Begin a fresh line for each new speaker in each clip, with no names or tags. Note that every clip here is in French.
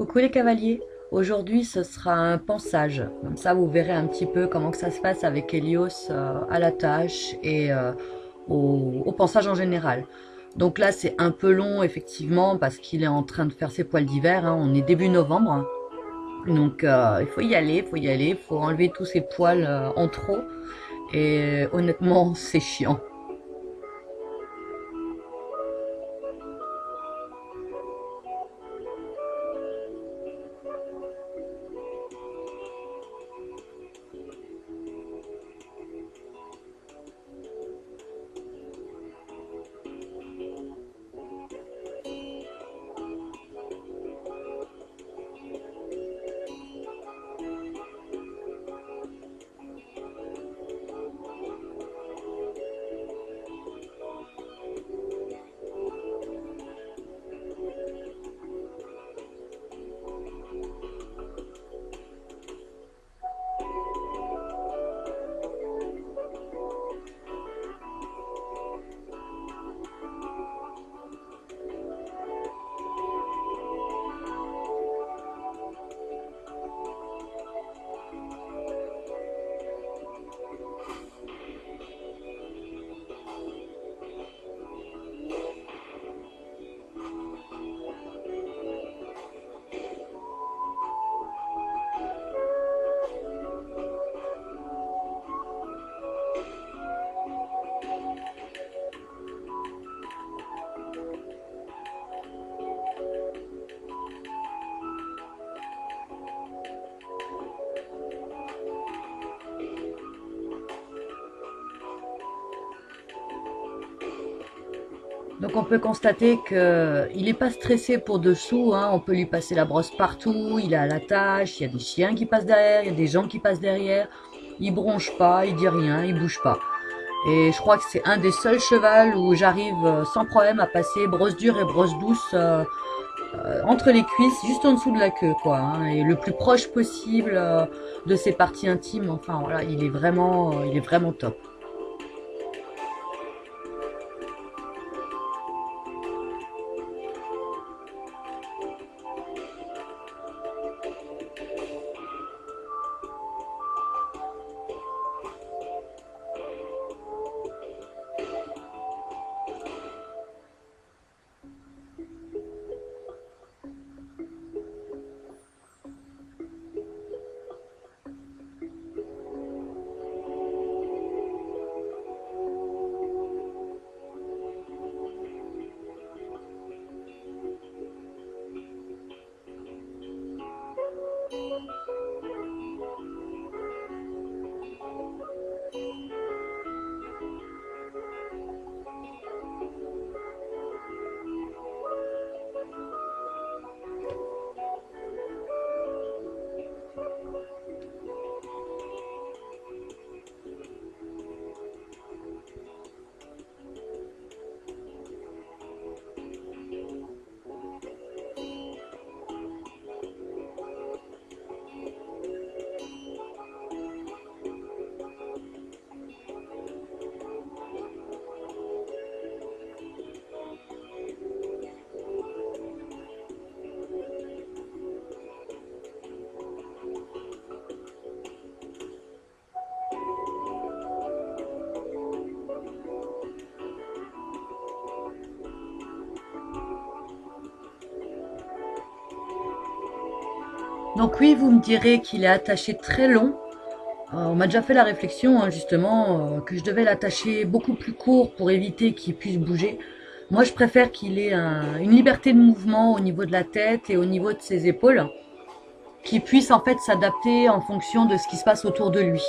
Coucou les cavaliers, aujourd'hui ce sera un pansage, comme ça vous verrez un petit peu comment que ça se passe avec Helios à la tâche et au pansage en général. Donc là c'est un peu long effectivement parce qu'il est en train de faire ses poils d'hiver, hein. On est début novembre, donc il faut y aller, il faut enlever tous ces poils en trop et honnêtement c'est chiant. Donc on peut constater qu'il n'est pas stressé pour dessous, hein. On peut lui passer la brosse partout, il est à la tâche, il y a des chiens qui passent derrière, il y a des gens qui passent derrière. Il bronche pas, il dit rien, il bouge pas. Et je crois que c'est un des seuls chevals où j'arrive sans problème à passer brosse dure et brosse douce entre les cuisses, juste en dessous de la queue, quoi, hein, et le plus proche possible de ses parties intimes. Enfin voilà, il est vraiment top. Donc oui, vous me direz qu'il est attaché très long. On m'a déjà fait la réflexion, hein, justement, que je devais l'attacher beaucoup plus court pour éviter qu'il puisse bouger. Moi, je préfère qu'il ait une liberté de mouvement au niveau de la tête et au niveau de ses épaules, qu'il puisse en fait s'adapter en fonction de ce qui se passe autour de lui.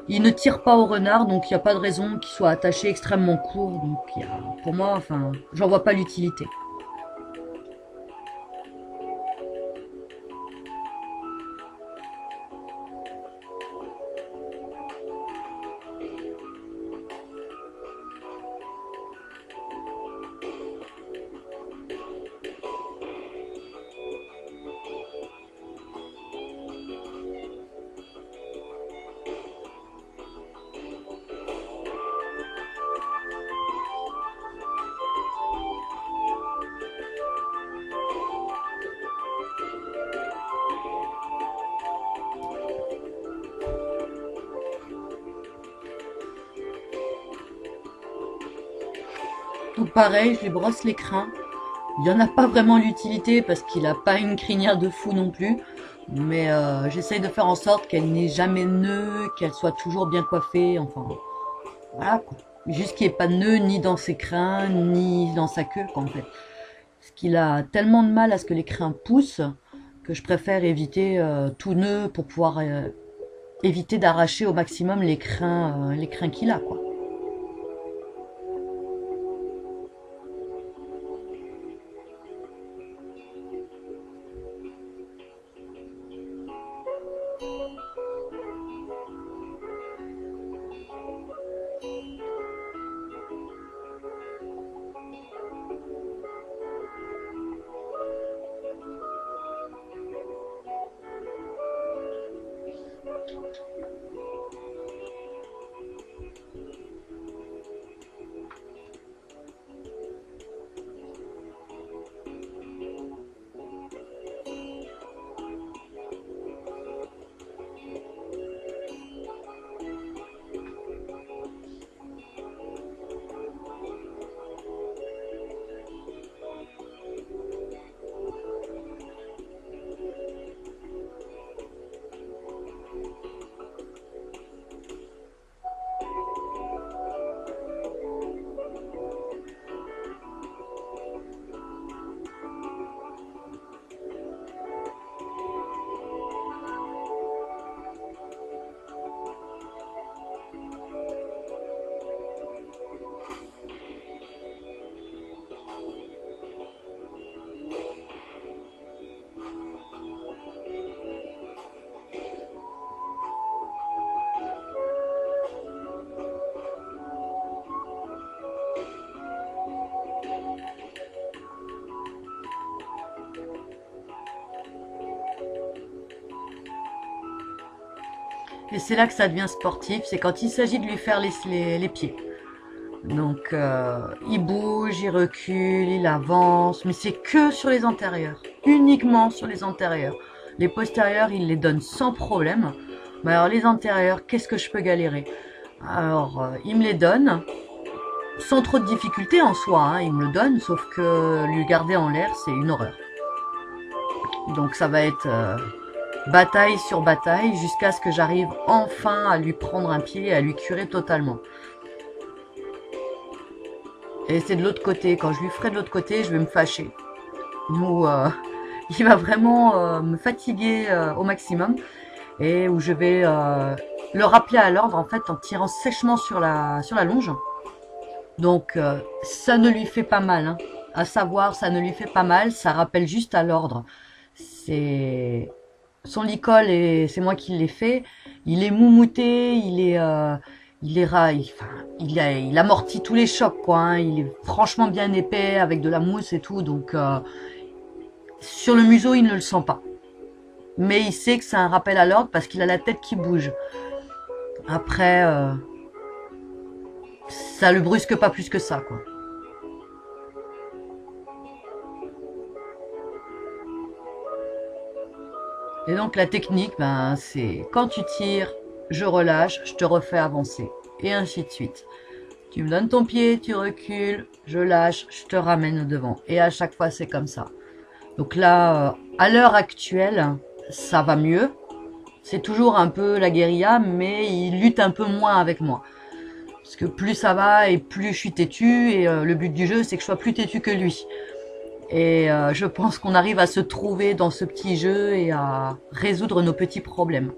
Il ne tire pas au renard, donc il n'y a pas de raison qu'il soit attaché extrêmement court. Donc pour moi, enfin, j'en vois pas l'utilité. Tout pareil, je lui brosse les crins. Il n'y en a pas vraiment l'utilité parce qu'il n'a pas une crinière de fou non plus. Mais j'essaye de faire en sorte qu'elle n'ait jamais de nœud, qu'elle soit toujours bien coiffée. Enfin, voilà quoi. Juste qu'il n'y ait pas de nœud ni dans ses crins, ni dans sa queue quoi, en fait. Parce qu'il a tellement de mal à ce que les crins poussent que je préfère éviter tout nœud pour pouvoir éviter d'arracher au maximum les crins qu'il a quoi. Et c'est là que ça devient sportif, c'est quand il s'agit de lui faire les pieds. Donc il bouge, il recule, il avance, mais c'est que sur les antérieurs, uniquement sur les antérieurs. Les postérieurs, il les donne sans problème. Mais alors les antérieurs, qu'est-ce que je peux galérer? Alors il me les donne, sans trop de difficulté en soi, hein, il me le donne, sauf que lui garder en l'air, c'est une horreur. Donc ça va être bataille sur bataille jusqu'à ce que j'arrive enfin à lui prendre un pied et à lui curer totalement. Et c'est de l'autre côté. Quand je lui ferai de l'autre côté, je vais me fâcher. Où il va vraiment me fatiguer au maximum. Et où je vais le rappeler à l'ordre en fait en tirant sèchement sur la longe. Donc ça ne lui fait pas mal. Hein. À savoir, ça ne lui fait pas mal. Ça rappelle juste à l'ordre. C'est son licol et c'est moi qui l'ai fait. Il est moumouté, il est enfin, il amortit tous les chocs quoi. Hein. Il est franchement bien épais avec de la mousse et tout. Donc sur le museau, il ne le sent pas. Mais il sait que c'est un rappel à l'ordre parce qu'il a la tête qui bouge. Après, ça le brusque pas plus que ça quoi. Et donc la technique, ben, c'est quand tu tires, je relâche, je te refais avancer. Et ainsi de suite. Tu me donnes ton pied, tu recules, je lâche, je te ramène au devant. Et à chaque fois, c'est comme ça. Donc là, à l'heure actuelle, ça va mieux. C'est toujours un peu la guérilla, mais il lutte un peu moins avec moi. Parce que plus ça va et plus je suis têtue. Et le but du jeu, c'est que je sois plus têtue que lui. Et je pense qu'on arrive à se trouver dans ce petit jeu et à résoudre nos petits problèmes.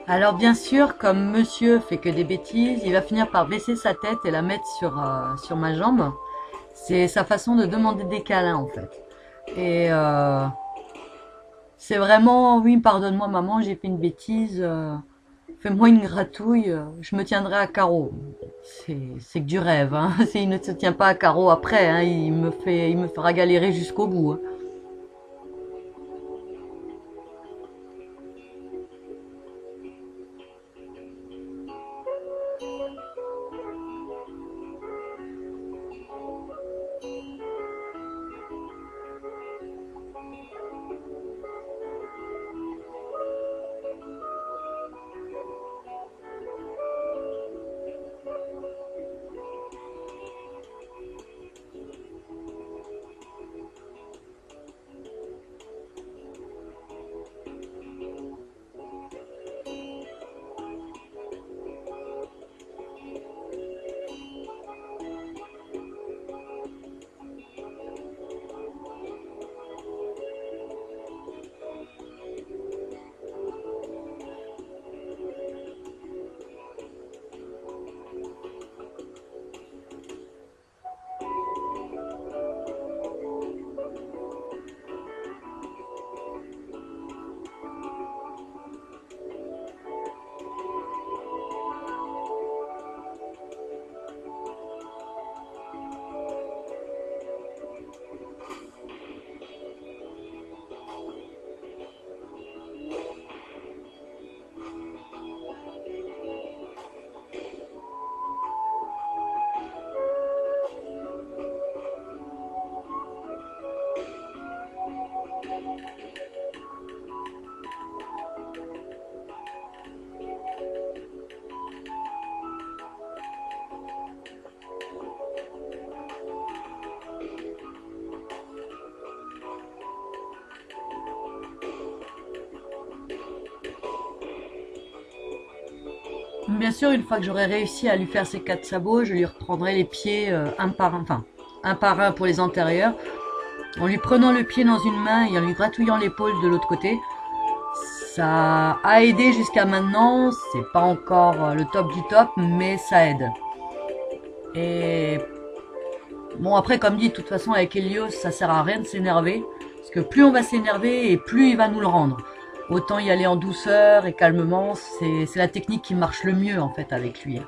Alors bien sûr, comme monsieur fait que des bêtises, il va finir par baisser sa tête et la mettre sur ma jambe. C'est sa façon de demander des câlins en fait. Et c'est vraiment, oui, pardonne-moi maman, j'ai fait une bêtise, fais-moi une gratouille, je me tiendrai à carreau. C'est que du rêve, hein. Il ne se tient pas à carreau après, hein, il me fera galérer jusqu'au bout, hein. Bien sûr, une fois que j'aurai réussi à lui faire ses quatre sabots, je lui reprendrai les pieds un par un, enfin un par un pour les antérieurs, en lui prenant le pied dans une main et en lui gratouillant l'épaule de l'autre côté. Ça a aidé jusqu'à maintenant, c'est pas encore le top du top, mais ça aide. Et bon, après, comme dit, de toute façon, avec Helios, ça sert à rien de s'énerver, parce que plus on va s'énerver et plus il va nous le rendre. Autant y aller en douceur et calmement, c'est la technique qui marche le mieux en fait avec lui.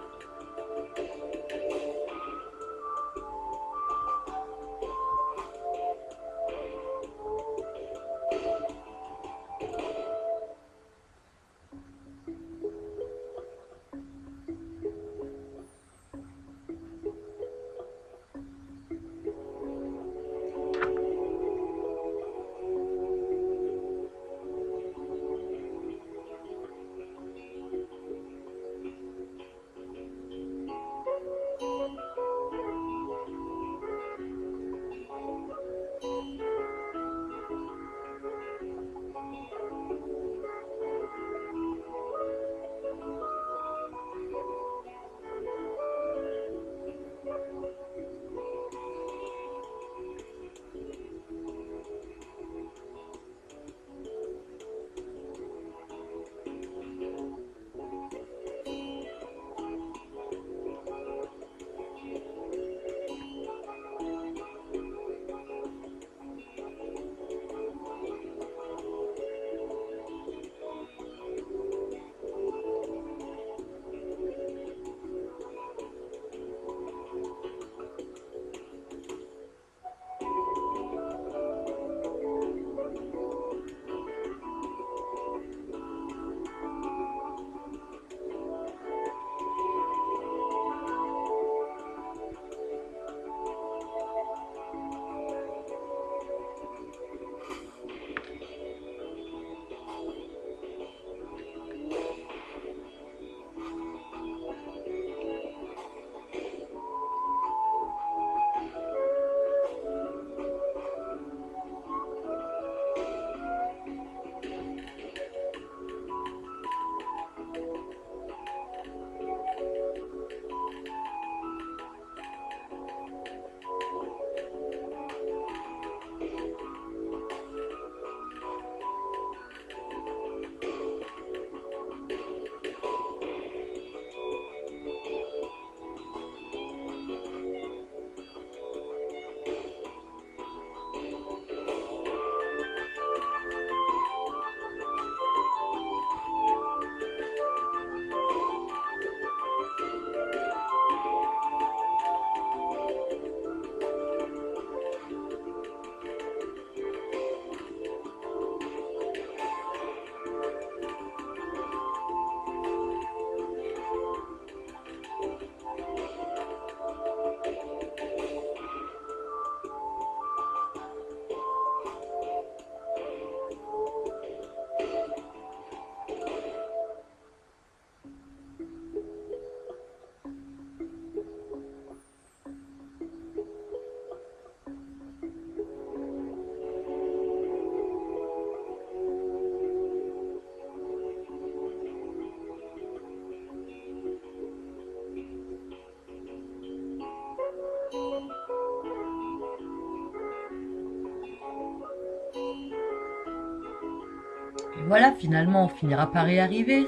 Voilà, finalement, on finira par y arriver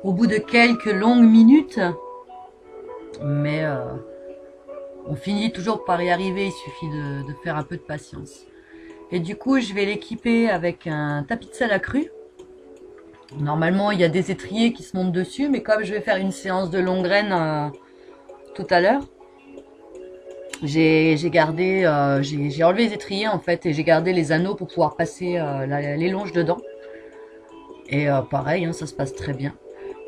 au bout de quelques longues minutes. Mais on finit toujours par y arriver, il suffit de faire un peu de patience. Et du coup, je vais l'équiper avec un tapis de sel accru. Normalement, il y a des étriers qui se montent dessus, mais comme je vais faire une séance de longue graine tout à l'heure, j'ai enlevé les étriers en fait et j'ai gardé les anneaux pour pouvoir passer les longes dedans. Et pareil, hein, ça se passe très bien.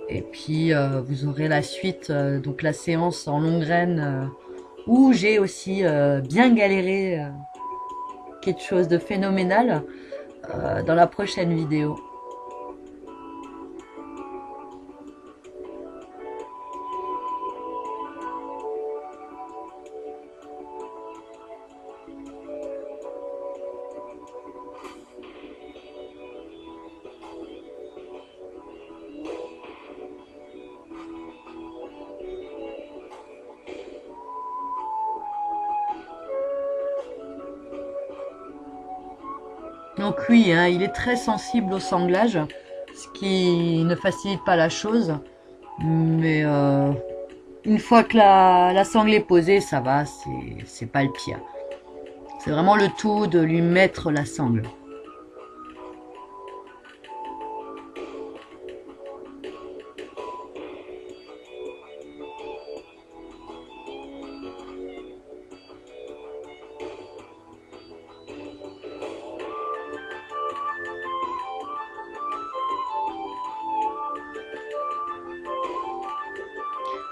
Et puis vous aurez la suite, donc la séance en longue graine où j'ai aussi bien galéré quelque chose de phénoménal dans la prochaine vidéo. Donc oui, hein, il est très sensible au sanglage, ce qui ne facilite pas la chose. Mais une fois que la sangle est posée, ça va, c'est pas le pire. C'est vraiment le tout de lui mettre la sangle.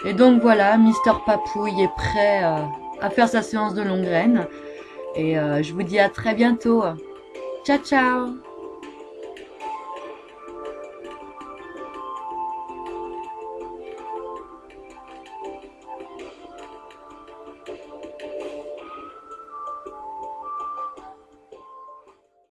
Et donc voilà, Mister Papouille est prêt à faire sa séance de longue graine. Et je vous dis à très bientôt. Ciao, ciao!